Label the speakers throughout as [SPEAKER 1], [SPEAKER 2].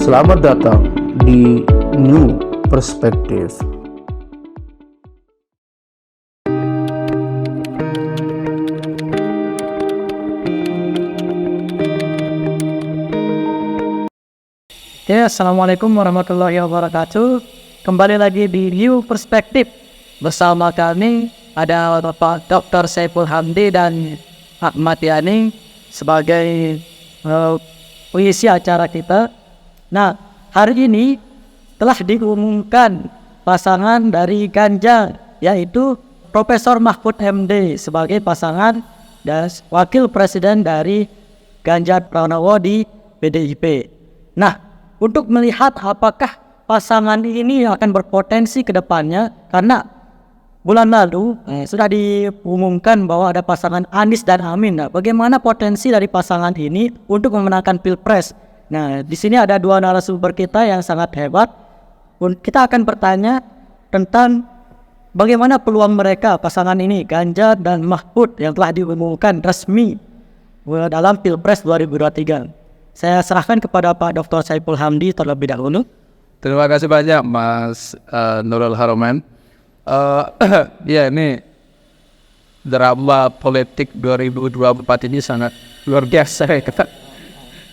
[SPEAKER 1] Selamat datang di New Perspective.
[SPEAKER 2] Assalamualaikum warahmatullahi wabarakatuh. Kembali lagi di New Perspective. Bersama kami ada Bapak Dr. Saiful Hamdi dan Ahmad Yani sebagai pengisi acara kita. Nah, hari ini telah diumumkan pasangan dari Ganjar, yaitu Profesor Mahfud MD sebagai pasangan dan wakil presiden dari Ganjar Pranowo di PDIP. Nah, untuk melihat apakah pasangan ini akan berpotensi ke depannya, karena bulan lalu sudah diumumkan bahwa ada pasangan Anies dan Amin. Nah, bagaimana potensi dari pasangan ini untuk memenangkan Pilpres? Nah, di sini ada dua narasumber kita yang sangat hebat. Kita akan bertanya tentang bagaimana peluang mereka, pasangan ini, Ganjar dan Mahfud, yang telah diumumkan resmi dalam Pilpres 2023. Saya serahkan kepada Pak Dr. Saiful Hamdi terlebih dahulu.
[SPEAKER 3] Terima kasih banyak Mas Nurul Haroman. Ya, ini drama politik 2024 ini sangat luar biasa.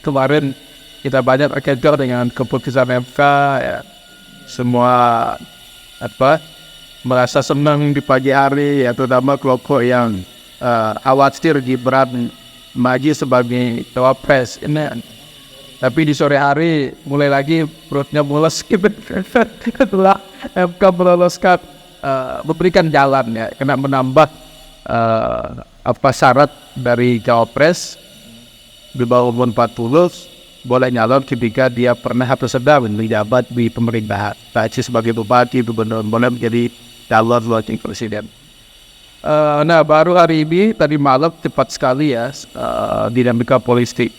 [SPEAKER 3] Kemarin kita banyak terkejar dengan keputusan MK, ya. Semua merasa senang di pagi hari, ya, terutama kelompok yang khawatir Gibran maju sebagai cawapres ini. Tapi di sore hari mulai lagi perutnya mules setelah MK meloloskan memberikan jalan, ya, kena menambah syarat dari cawapres di bawah umur 40 boleh nyalon ketika dia pernah atau sedang menjabat di pemerintahan, baik sebagai bupati, gubernur, boleh menjadi calon wakil presiden. Nah, baru hari ini tadi malam cepat sekali, ya, dinamika politik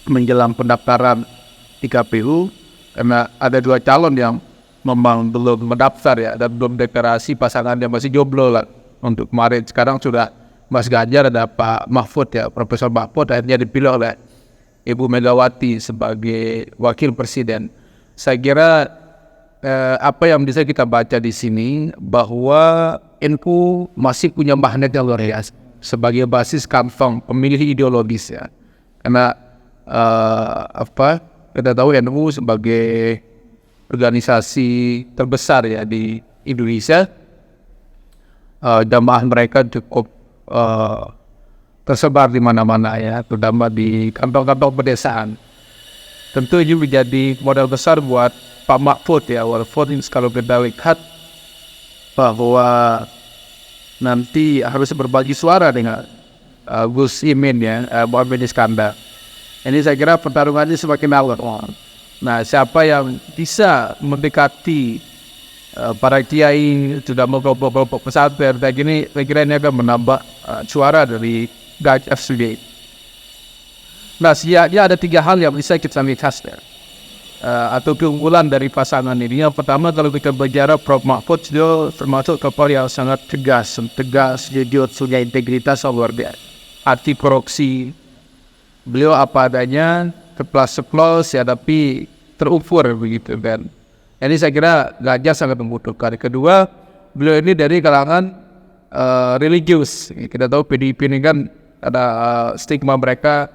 [SPEAKER 3] menjelang pendaftaran di KPU, karena ada dua calon yang memang belum mendaftar, ya, dan belum deklarasi pasangannya, masih jomblo lah untuk kemarin. Sekarang sudah Mas Ganjar, ada Pak Mahfud, ya, Profesor Mahfud akhirnya dipilih oleh Ibu Megawati sebagai wakil presiden. Saya kira apa yang bisa kita baca di sini, bahwa NU masih punya magnet yang luar biasa sebagai basis kantong pemilih ideologis, ya. Karena kita tahu NU sebagai organisasi terbesar, ya, di Indonesia. Jamaah mereka cukup tersebar di mana-mana, ya, terutama di kantong-kantong pedesaan. Tentu ini menjadi modal besar buat Pak Mahfud, ya, walaupun kalau kita lihat bahwa nanti harus berbagi suara dengan Gus Imin, ya, Muhammad Iskandar. Ini saya kira pertarungannya semakin alot. Nah, siapa yang bisa mendekati para kiai, sudah mau kelompok pesantren kayak gini, saya kira ini akan menambah suara dari Ganjar sendiri. Nah, setidaknya ada tiga hal yang bisa kita lihat, atau keunggulan dari pasangan ini. Yang pertama, kalau kita bicara Prof. Mahfud, dia termasuk kepala yang sangat tegas, jujur, punya integritas yang luar biasa, anti korupsi. Beliau apa adanya, ceplos, ya, tapi terukur begitu, kan. Ini saya kira Ganjar sangat membutuhkan. Kedua, beliau ini dari kalangan religius. Kita tahu PDIP ini kan ada stigma mereka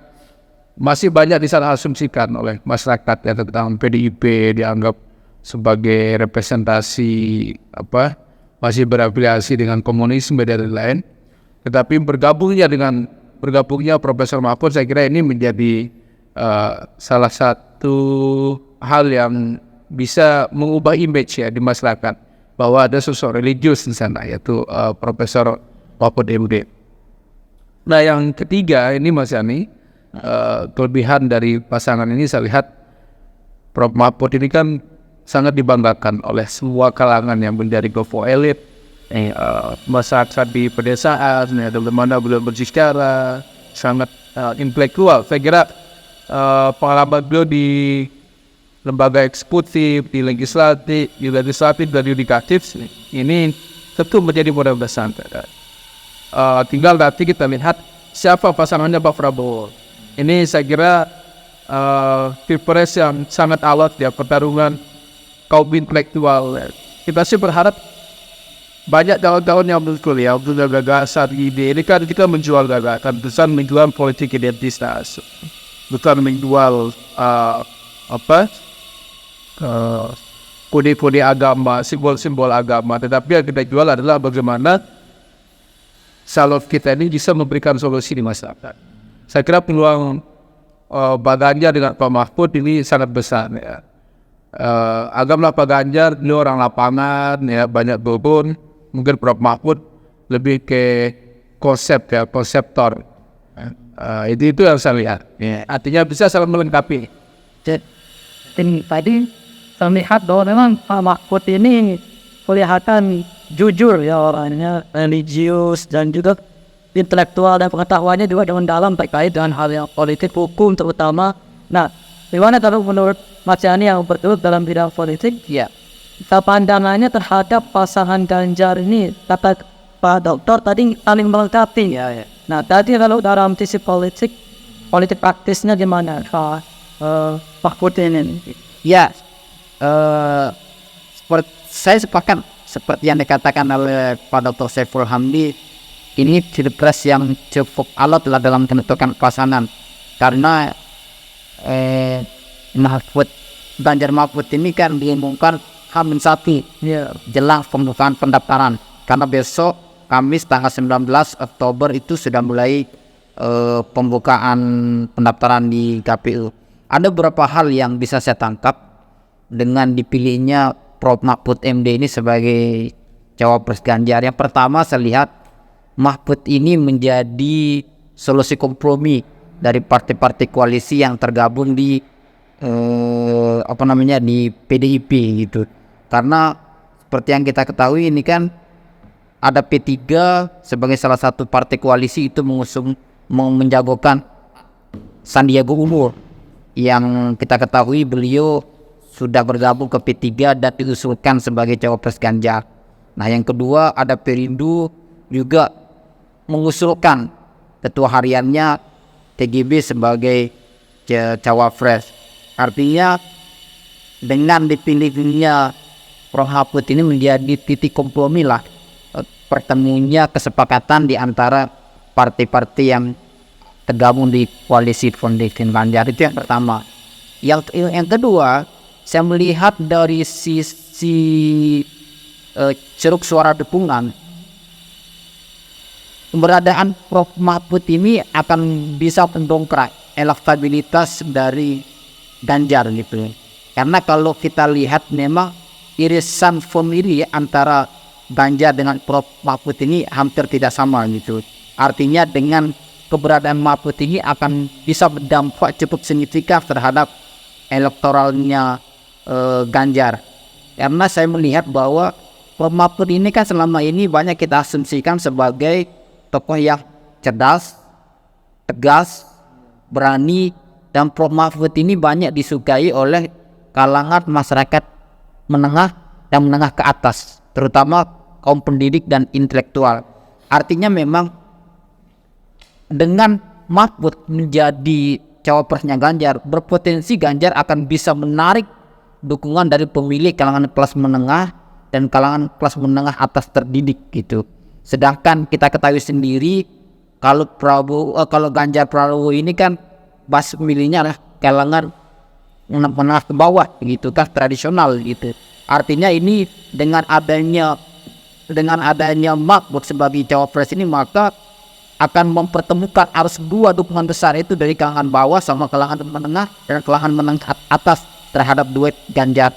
[SPEAKER 3] masih banyak disalah asumsikan oleh masyarakat, ya, tentang PDIP dianggap sebagai representasi masih berafiliasi dengan komunisme dan lain-lain. Tetapi bergabungnya Profesor Mahfud, saya kira ini menjadi salah satu hal yang bisa mengubah image, ya, di masyarakat, bahwa ada sosok religius di sana, yaitu Profesor Mahfud MD. Nah, yang ketiga ini, Mas Yani, kelebihan dari pasangan ini saya lihat Prof. Mahfud ini kan sangat dibanggakan oleh semua kalangan yang menjadi kelompok elit, masyarakat di pedesaan, ya, bagaimana beliau berbicara sangat intelektual. Saya kira pengalaman beliau di lembaga eksekutif, di legislatif, dan yudikatif ini tentu menjadi modal besar. Tinggal nanti kita lihat siapa pasangannya Pak Prabowo. Ini saya kira pilpres yang sangat alot ya, pertarungan kaum intelektual. Kita sih berharap banyak tahun-tahun yang betul ya, untuk gagasan ide. Ini kan kita menjual gagasan, bukan menjual politik identitas, bukan menjual kode-kode agama, simbol-simbol agama. Tetapi yang kita jual adalah bagaimana calon kita ini bisa memberikan solusi di masyarakat. Saya kira peluang Pak Ganjar dengan Pak Mahfud ini sangat besar ya. Anggaplah Pak Ganjar ini orang lapangan ya, banyak berbun. Mungkin Prof Mahfud lebih ke konsep ya, konseptor. Itu yang saya lihat. Ya. Artinya bisa saling melengkapi.
[SPEAKER 2] Jadi tadi saya lihat bahwa memang Pak Mahfud ini kelihatan jujur ya orangnya, religius dan juga intelektual, dan pengetahuannya juga dengan dalam terkait dengan hal yang politik, hukum terutama. Nah, gimana kalau menurut Mas Yani yang bergelut dalam bidang politik? Ya, pandangannya terhadap pasangan Ganjar ini, kata Pak Dokter tadi saling melengkapi. Ya. Nah, tadi kalau dalam sisi politik praktisnya gimana Pak Mahfud ini?
[SPEAKER 4] Ya, saya sepakat seperti yang dikatakan oleh Pak Dr. Saiful Hamdi, ini pilpres yang cukup alot lah dalam menentukan pasangan, karena Ganjar Mahfud ini kan diumumkan H-1 jelang pembukaan pendaftaran, karena besok Kamis tanggal 19 Oktober itu sudah mulai pembukaan pendaftaran di KPU. Ada beberapa hal yang bisa saya tangkap dengan dipilihnya Prof Mahfud MD ini sebagai cawapres Ganjar. Yang pertama, saya lihat Mahfud ini menjadi solusi kompromi dari partai-partai koalisi yang tergabung di di PDIP gitu. Karena seperti yang kita ketahui ini kan ada P3 sebagai salah satu partai koalisi itu menjagokan Sandiaga Uno, yang kita ketahui beliau sudah bergabung ke P3 dan diusulkan sebagai cawapres Ganjar. Nah, yang kedua ada Perindo juga mengusulkan ketua hariannya TGB sebagai cawapres. Artinya dengan dipilihnya Prof Mahfud ini menjadi titik kompromi lah, pertemunya kesepakatan di antara partai-partai yang tergabung di koalisi Foundation Ganjar. Itu yang pertama. Yang kedua, saya melihat dari sisi ceruk suara dukungan, keberadaan Prof Mahfud ini akan bisa mendongkrak elektabilitas dari Ganjar gitu. Karena kalau kita lihat memang irisan pemilih antara Ganjar dengan Prof Mahfud ini hampir tidak sama gitu. Artinya dengan keberadaan Mahfud ini akan bisa berdampak cukup signifikan terhadap elektoralnya Ganjar. Karena saya melihat bahwa Prof Mahfud ini kan selama ini banyak kita asumsikan sebagai tokoh yang cerdas, tegas, berani, dan Prof Mahfud ini banyak disukai oleh kalangan masyarakat menengah dan menengah ke atas, terutama kaum pendidik dan intelektual. Artinya memang dengan Mahfud menjadi cawapresnya Ganjar, berpotensi Ganjar akan bisa menarik dukungan dari pemilih kalangan kelas menengah dan kalangan kelas menengah atas terdidik gitu. Sedangkan kita ketahui sendiri kalau Ganjar Prabowo ini kan basis pemilihnya adalah kalangan menengah ke bawah gitu kan, tradisional gitu. Artinya ini dengan adanya Mahfud sebagai cawapres ini, maka akan mempertemukan arus dua dukungan besar itu dari kalangan bawah sama kalangan menengah dan kalangan menengah atas terhadap duet Ganjar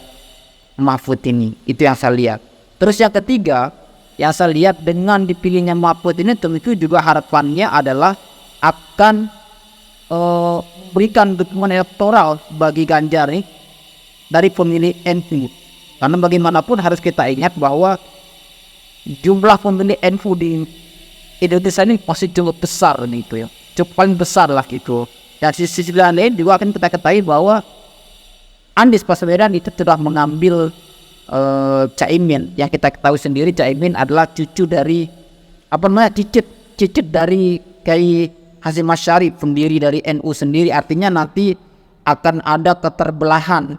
[SPEAKER 4] Mahfud ini. Itu yang saya lihat. Terus yang ketiga yang saya lihat dengan dipilihnya Mahfud ini, tentu juga harapannya adalah akan berikan dukungan elektoral bagi Ganjar nih dari pemilih NU. Karena bagaimanapun harus kita ingat bahwa jumlah pemilih NU di Indonesia ini masih cukup besar nih, itu ya, cukup paling besar lah gitu. Dan di sisi lain juga akan kita ketahui bahwa Anies Baswedan itu telah mengambil Caimin, yang kita ketahui sendiri Caimin adalah cucu dari cicit dari Kiai Hasyim Asy'ari, pendiri dari NU sendiri. Artinya nanti akan ada keterbelahan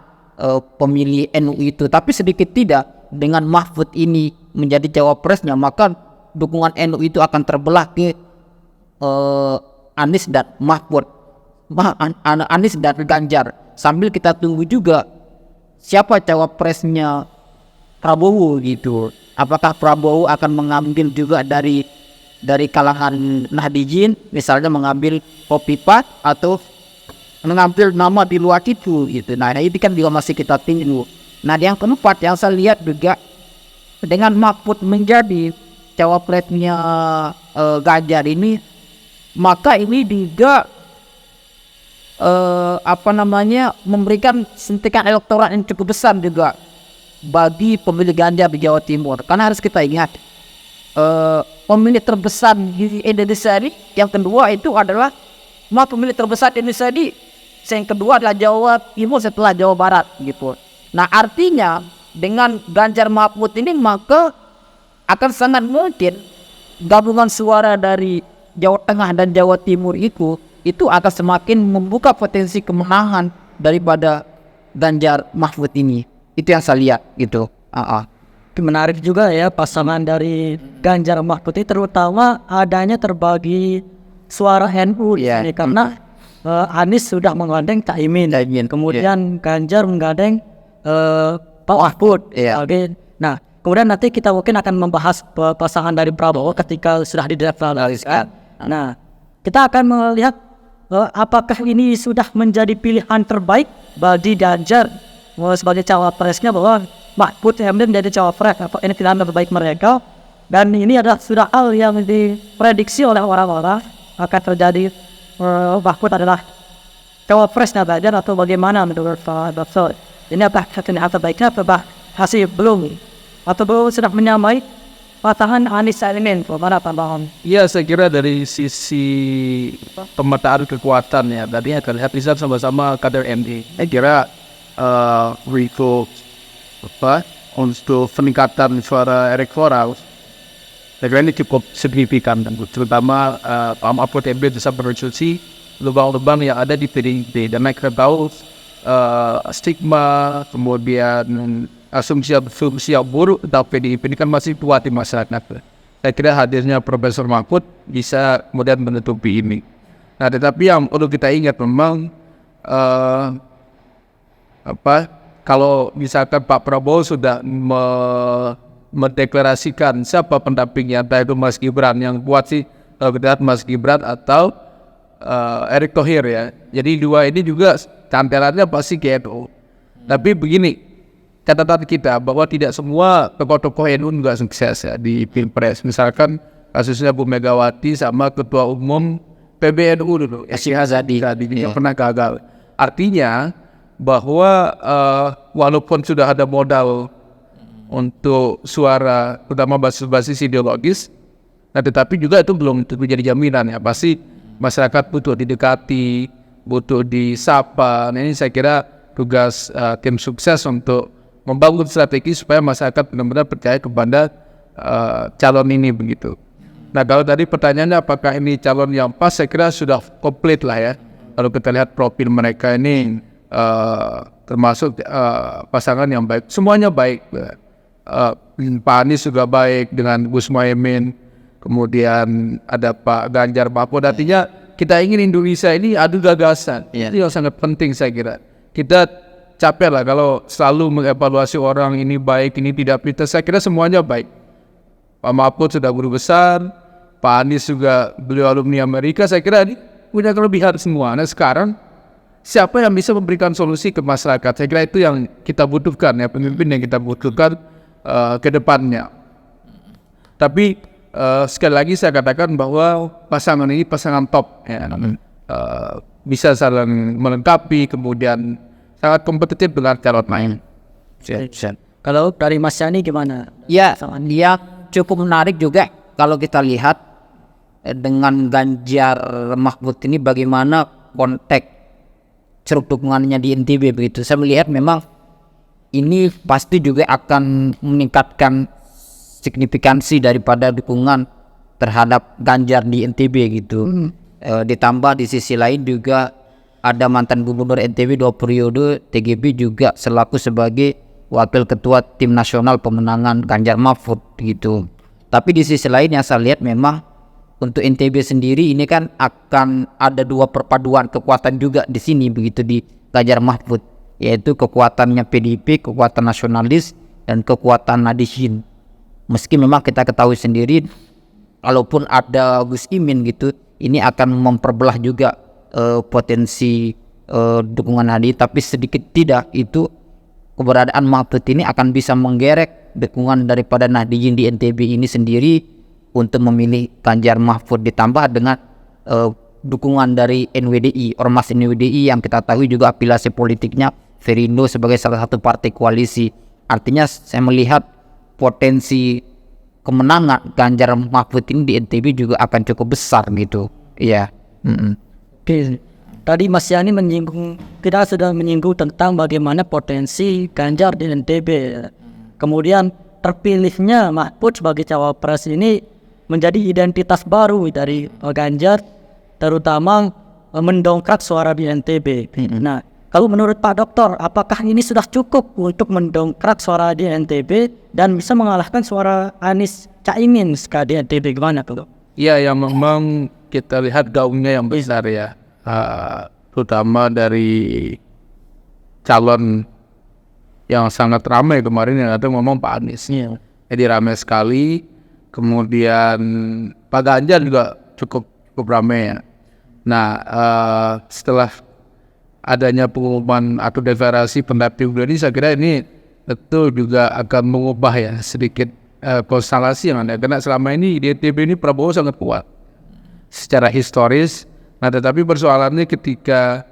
[SPEAKER 4] pemilih NU itu, tapi sedikit tidak dengan Mahfud ini menjadi cawapresnya, maka dukungan NU itu akan terbelah ke Anies dan Mahfud, Anies dan Ganjar. Sambil kita tunggu juga siapa cawapresnya Prabowo gitu. Apakah Prabowo akan mengambil juga dari kalangan Nahdijin, misalnya mengambil Hopipa atau mengambil nama di luar itu gitu. Nah ini kan juga masih kita tunggu. Nah yang keempat yang saya lihat juga dengan Mahfud menjadi cawapresnya Ganjar ini, maka ini juga memberikan suntikan elektoral yang cukup besar juga bagi pemilih Ganjar di Jawa Timur. Karena harus kita ingat pemilih terbesar di Indonesia ini, yang kedua itu adalah pemilih terbesar di Indonesia ini, yang kedua adalah Jawa Timur setelah Jawa Barat gitu. Nah artinya dengan Ganjar Mahfud ini maka akan sangat mungkin gabungan suara dari Jawa Tengah dan Jawa Timur itu akan semakin membuka potensi kemenangan daripada Ganjar Mahfud ini. Itu yang saya lihat gitu.
[SPEAKER 2] Menarik juga ya pasangan dari Ganjar Mahfud ini, terutama adanya terbagi suara NU
[SPEAKER 4] Yeah.
[SPEAKER 2] ini, karena Anies sudah menggandeng Caimin, kemudian Ganjar menggandeng Pak Mahfud.
[SPEAKER 4] Yeah.
[SPEAKER 2] Oke. Nah, kemudian nanti kita mungkin akan membahas pasangan dari Prabowo ketika sudah dideklarasikan. Nah, kita akan melihat apakah ini sudah menjadi pilihan terbaik bagi Ganjar sebagai cawapresnya, bahwa Mahfud MD menjadi cawapres. Apa ini pilihan terbaik mereka? Dan ini adalah sudah hal yang diprediksi oleh orang-orang akan terjadi. Mahfud adalah cawapresnya Ganjar atau bagaimana menurut Pak Dr. Ini apa pilihan terbaiknya, apa hasil belum, atau belum sudah menyamai pasangan Anies Caimin? Bagaimana Pak Bang?
[SPEAKER 3] Ya, saya kira dari sisi pemetaan kekuatan ya, tadi akan lihat bisa sama-sama kader MD. Saya kira untuk peningkatan suara elektoral, saya kira ini cukup signifikan, terutama Pak Mahfud MD bisa mereduksi lubang-lubang yang ada di PDIP. Dan mereka tahu stigma, kemudian asumsi yang buruk tentang PDIP ini kan masih kuat di masyarakat. Saya kira hadirnya Profesor Mahfud bisa kemudian menutupi ini. Nah, tetapi yang perlu kita ingat memang kalau misalkan Pak Prabowo sudah mendeklarasikan siapa pendampingnya, entah itu Mas Gibran, yang kuat sih kalau kita lihat Mas Gibran atau Erick Thohir ya. Jadi dua ini juga cantelannya pasti ke NU. Tapi begini, catatan kita bahwa tidak semua tokoh-tokoh NU juga sukses ya di Pilpres. Misalkan kasusnya Bu Megawati sama Ketua Umum PBNU dulu,
[SPEAKER 4] Hasyim Azhadi,
[SPEAKER 3] yang pernah gagal. Artinya bahwa walaupun sudah ada modal untuk suara, terutama basis ideologis, nah tetapi juga itu belum menjadi jaminan ya. Pasti masyarakat butuh didekati, butuh disapa. Nah, ini saya kira tugas tim sukses untuk membangun strategi supaya masyarakat benar-benar percaya kepada calon ini begitu. Nah, kalau tadi pertanyaannya apakah ini calon yang pas, saya kira sudah komplit lah ya. Kalau kita lihat profil mereka ini termasuk pasangan yang baik, semuanya baik. Pak Anies juga baik dengan Gus Muhaimin, kemudian ada Pak Ganjar Mahfud. Artinya kita ingin Indonesia ini adu gagasan. Itu yang sangat penting saya kira. Kita capek lah kalau selalu mengevaluasi orang ini baik, ini tidak. Saya kira semuanya baik. Pak Mahfud sudah guru besar, Pak Anies juga beliau alumni Amerika. Saya kira ini punya kelebihan semua. Nah sekarang siapa yang bisa memberikan solusi ke masyarakat? Saya kira itu yang kita butuhkan ya, pemimpin yang kita butuhkan ke depannya. Tapi sekali lagi saya katakan bahwa pasangan ini pasangan top ya. Bisa saling melengkapi, kemudian sangat kompetitif dengan calon lain.
[SPEAKER 2] Kalau dari Mas Yani gimana?
[SPEAKER 4] Ya, dia cukup menarik juga kalau kita lihat dengan Ganjar Mahfud ini bagaimana konteks ceruk dukungannya di NTB begitu. Saya melihat memang ini pasti juga akan meningkatkan signifikansi daripada dukungan terhadap Ganjar di NTB gitu. Ditambah di sisi lain juga ada mantan gubernur NTB 2 periode, TGB juga selaku sebagai wakil ketua tim nasional pemenangan Ganjar Mahfud gitu. Tapi di sisi lain yang saya lihat memang untuk NTB sendiri ini kan akan ada dua perpaduan kekuatan juga di sini begitu di Ganjar Mahfud, yaitu kekuatannya PDIP, kekuatan nasionalis dan kekuatan Nahdiyin. Meski memang kita ketahui sendiri, kalaupun ada Gus Imin gitu, ini akan memperbelah juga potensi dukungan Nahdiyin, tapi sedikit tidak itu keberadaan Mahfud ini akan bisa menggerek dukungan daripada Nahdiyin di NTB ini sendiri untuk memilih Ganjar Mahfud, ditambah dengan dukungan dari NWDI, Ormas NWDI yang kita tahu juga afiliasi politiknya Verindo sebagai salah satu partai koalisi. Artinya saya melihat potensi kemenangan Ganjar Mahfud ini di NTB juga akan cukup besar gitu. Iya.
[SPEAKER 2] Oke. Tadi Mas Yani kita sudah menyinggung tentang bagaimana potensi Ganjar di NTB. Kemudian terpilihnya Mahfud sebagai cawapres ini menjadi identitas baru dari Ganjar, terutama mendongkrak suara di NTB. Nah, kalau menurut Pak Dokter, apakah ini sudah cukup untuk mendongkrak suara di NTB dan bisa mengalahkan suara Anies Caimin di NTB? Gimana tuh?
[SPEAKER 3] Iya, yang memang kita lihat gaungnya yang besar ya, terutama dari calon yang sangat ramai kemarin yang ada ngomong Pak Anies. Jadi ramai sekali. Kemudian Pak Ganjar juga cukup ramai ya. Nah, setelah adanya pengumuman atau deklarasi pendamping beliau ini, saya kira ini tentu juga akan mengubah ya sedikit konstelasi yang ada. Karena selama ini di NTB ini Prabowo sangat kuat secara historis. Nah, tetapi persoalannya ketika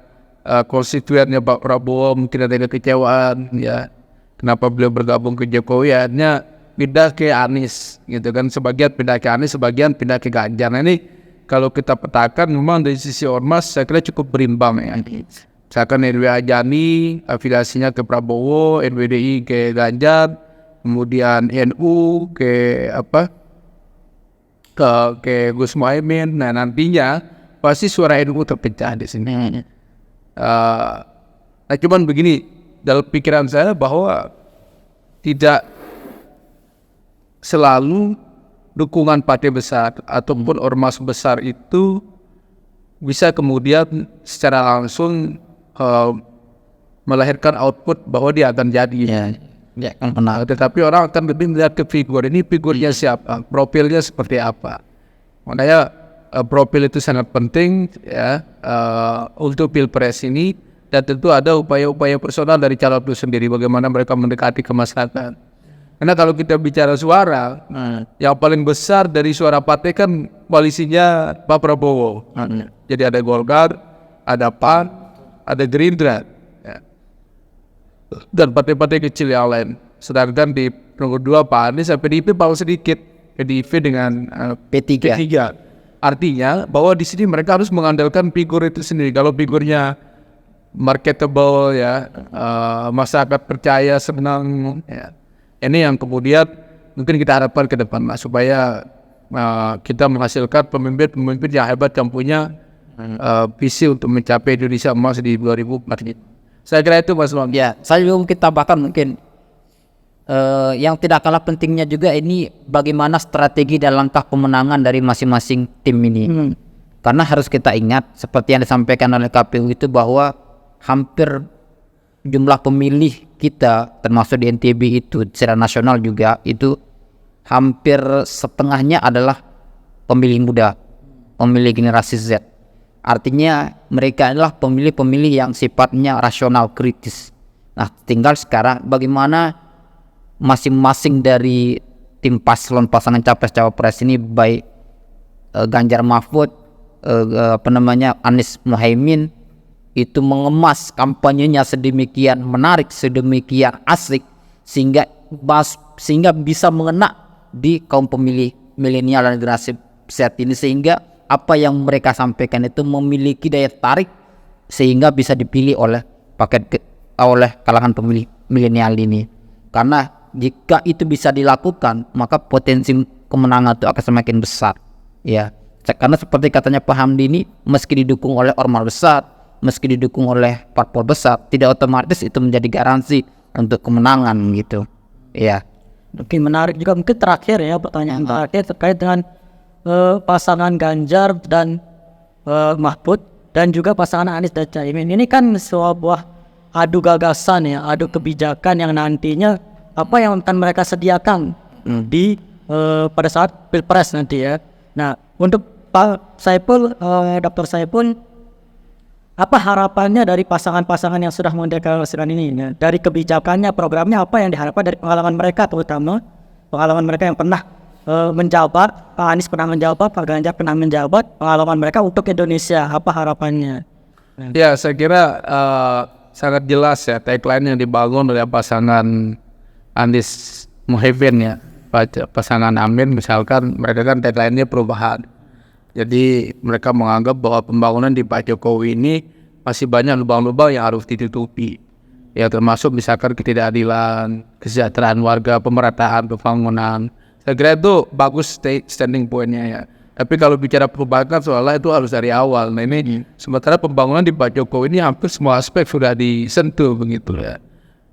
[SPEAKER 3] konstituennya Pak Prabowo mungkin ada kekecewaan ya, kenapa beliau bergabung ke Jokowi, akhirnya pindah ke Anies gitu kan, sebagian pindah ke Anies, sebagian pindah ke Ganjar. Nah, ini kalau kita petakan memang dari sisi ormas saya kira cukup berimbang ya. Misalkan RW Ajani afiliasinya ke Prabowo, NWDI ke Ganjar, kemudian NU ke Gus Muhaimin. Nah, nantinya pasti suara NU terpecah di sini. Nah, cuman begini, dalam pikiran saya bahwa tidak selalu dukungan partai besar ataupun ormas besar itu bisa kemudian secara langsung melahirkan output bahwa dia akan jadi.
[SPEAKER 4] Ya kan benar.
[SPEAKER 3] Tetapi orang akan lebih melihat ke figur. Ini figurnya siapa, profilnya seperti apa. Makanya profil itu sangat penting ya untuk pilpres ini, dan tentu ada upaya-upaya personal dari calon itu sendiri, bagaimana mereka mendekati ke masyarakat. Karena kalau kita bicara suara, yang paling besar dari suara partai kan koalisinya Pak Prabowo. Jadi ada Golkar, ada PAN, ada Gerindra, ya, dan partai-partai kecil yang lain. Sedangkan di nomor 2 Pak Anies, PDIP paling sedikit, PDIP dengan P3. Artinya bahwa di sini mereka harus mengandalkan figur itu sendiri. Kalau figurnya marketable ya, masyarakat percaya, senang ya. Ini yang kemudian mungkin kita harapkan ke depan, supaya kita menghasilkan pemimpin yang hebat yang punya visi untuk mencapai Indonesia emas di 2040. Saya kira itu Mas Lon.
[SPEAKER 4] Ya, saya juga kita bahkan mungkin yang tidak kalah pentingnya juga ini bagaimana strategi dan langkah pemenangan dari masing-masing tim ini. Karena harus kita ingat seperti yang disampaikan oleh KPU itu bahwa hampir jumlah pemilih kita termasuk di NTB itu secara nasional juga itu hampir setengahnya adalah pemilih muda, pemilih generasi Z. Artinya mereka adalah pemilih-pemilih yang sifatnya rasional, kritis. Nah, tinggal sekarang bagaimana masing-masing dari tim paslon pasangan capres-cawapres ini, baik Ganjar Mahfud, Anies Muhaimin, itu mengemas kampanyenya sedemikian menarik, sedemikian asik, sehingga bisa mengena di kaum pemilih milenial dan generasi Z ini, sehingga apa yang mereka sampaikan itu memiliki daya tarik sehingga bisa dipilih oleh kalangan pemilih milenial ini. Karena jika itu bisa dilakukan, maka potensi kemenangan itu akan semakin besar ya. Karena seperti katanya Pak Hamdi ini, meski didukung oleh ormas besar, meski didukung oleh parpol besar, tidak otomatis itu menjadi garansi untuk kemenangan gitu. Ya.
[SPEAKER 2] Oke, menarik juga. Mungkin terakhir ya, pertanyaan terakhir terkait dengan pasangan Ganjar dan Mahfud dan juga pasangan Anies dan Caimin. Ini kan sebuah adu gagasan ya, adu kebijakan yang nantinya apa yang akan mereka sediakan di pada saat Pilpres nanti ya. Nah, untuk Pak Saiful, Dr. Saiful, apa harapannya dari pasangan-pasangan yang sudah mendeklarasikan ini? Nah, dari kebijakannya, programnya, apa yang diharapkan dari pengalaman mereka, terutama pengalaman mereka yang pernah menjabat, Pak Anies pernah menjabat, Pak Ganjar pernah menjabat, pengalaman mereka untuk Indonesia, apa harapannya?
[SPEAKER 3] Ya, saya kira sangat jelas ya tagline yang dibangun oleh pasangan Anies Muhaimin ya, pasangan Amin misalkan, mereka kan tagline-nya perubahan. Jadi mereka menganggap bahwa pembangunan di Pak Jokowi ini masih banyak lubang-lubang yang harus ditutupi. Ya, termasuk misalkan ketidakadilan, kesejahteraan warga, pemerataan pembangunan. Saya kira itu bagus standing point-nya ya. Tapi kalau bicara perubahan kan soalnya itu harus dari awal. Nah ini sementara pembangunan di Pak Jokowi ini hampir semua aspek sudah disentuh begitu ya.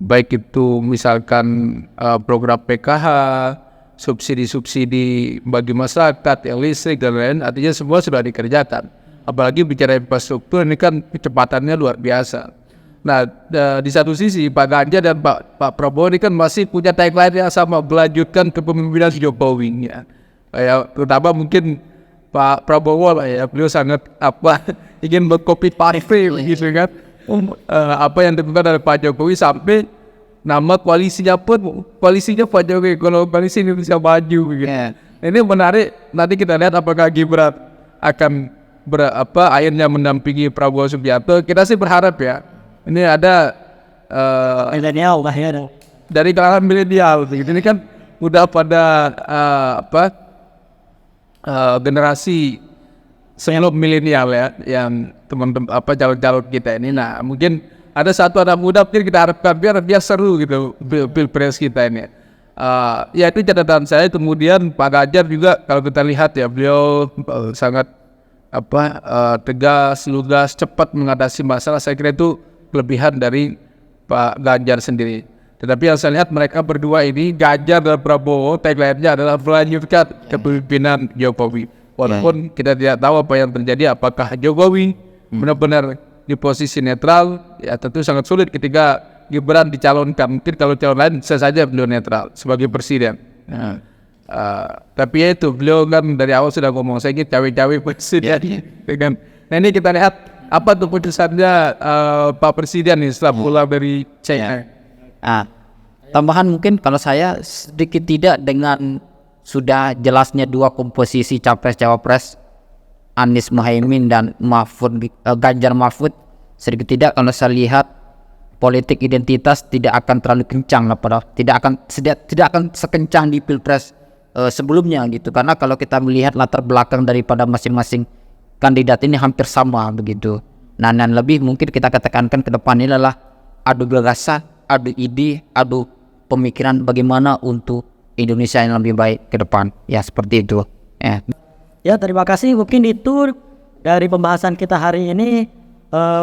[SPEAKER 3] Baik itu misalkan program PKH, subsidi-subsidi bagi masyarakat, yang listrik dan lain, artinya semua sudah dikerjakan. Apalagi bicara infrastruktur ini kan kecepatannya luar biasa. Nah, di satu sisi Pak Ganjar dan Pak Prabowo ini kan masih punya tagline yang sama, melanjutkan kepemimpinan Jokowi ya. Terutama mungkin Pak Prabowo lah ya, beliau sangat ingin mengcopy paste gitu kan. Apa yang dilakukan oleh Pak Jokowi sampai nama koalisinya Pak Jokowi, kalau koalisi Indonesia Maju gitu. Ini menarik, nanti kita lihat apakah Gibran akan akhirnya mendampingi Prabowo Subianto. Kita sih berharap ya, ini ada
[SPEAKER 2] Milenial lah ya.
[SPEAKER 3] dari kalangan milenial gitu. Ini kan udah pada generasi sebelum milenial ya, yang teman-teman calon-calon kita ini. Nah, mungkin ada satu anak muda mungkin kita harapkan biar seru gitu pilpres kita ini. Ya itu catatan saya. Kemudian Pak Ganjar juga kalau kita lihat ya, beliau sangat tegas, lugas, cepat mengatasi masalah. Saya kira itu kelebihan dari Pak Ganjar sendiri. Tetapi yang saya lihat mereka berdua ini, Ganjar dan Prabowo, tagline-nya adalah melanjutkan kepemimpinan Jokowi. Walaupun kita tidak tahu apa yang terjadi, apakah Jokowi benar-benar di posisi netral, ya tentu sangat sulit ketika Gibran dicalonkan. Mungkin kalau calon lain bisa saja beliau netral sebagai presiden. Tapi ya itu, beliau kan dari awal sudah ngomong, saya ingin cawe-cawe presiden. Nah ini kita lihat apa tuh putusannya Pak Presiden nih setelah pulang dari China.
[SPEAKER 4] Tambahan mungkin kalau saya sedikit tidak dengan sudah jelasnya dua komposisi capres-cawapres Anies Muhaimin dan Ganjar Mahfud, sedikit tidak kalau saya lihat politik identitas tidak akan terlalu kencang tidak akan sekencang di pilpres sebelumnya gitu, karena kalau kita melihat latar belakang daripada masing-masing kandidat ini hampir sama begitu. Nah, dan lebih mungkin kita tekankan ke depan ini adalah adu gagasan, adu ide, adu pemikiran bagaimana untuk Indonesia yang lebih baik ke depan. Ya seperti itu.
[SPEAKER 2] Ya, terima kasih. Mungkin itu dari pembahasan kita hari ini,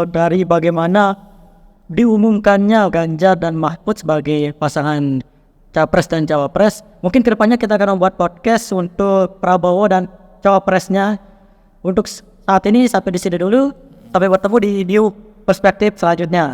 [SPEAKER 2] dari bagaimana diumumkannya Ganjar dan Mahfud sebagai pasangan capres dan cawapres. Mungkin kedepannya kita akan membuat podcast untuk Prabowo dan cawapresnya. Untuk saat ini sampai di sini dulu. Sampai bertemu di New Perspektif selanjutnya.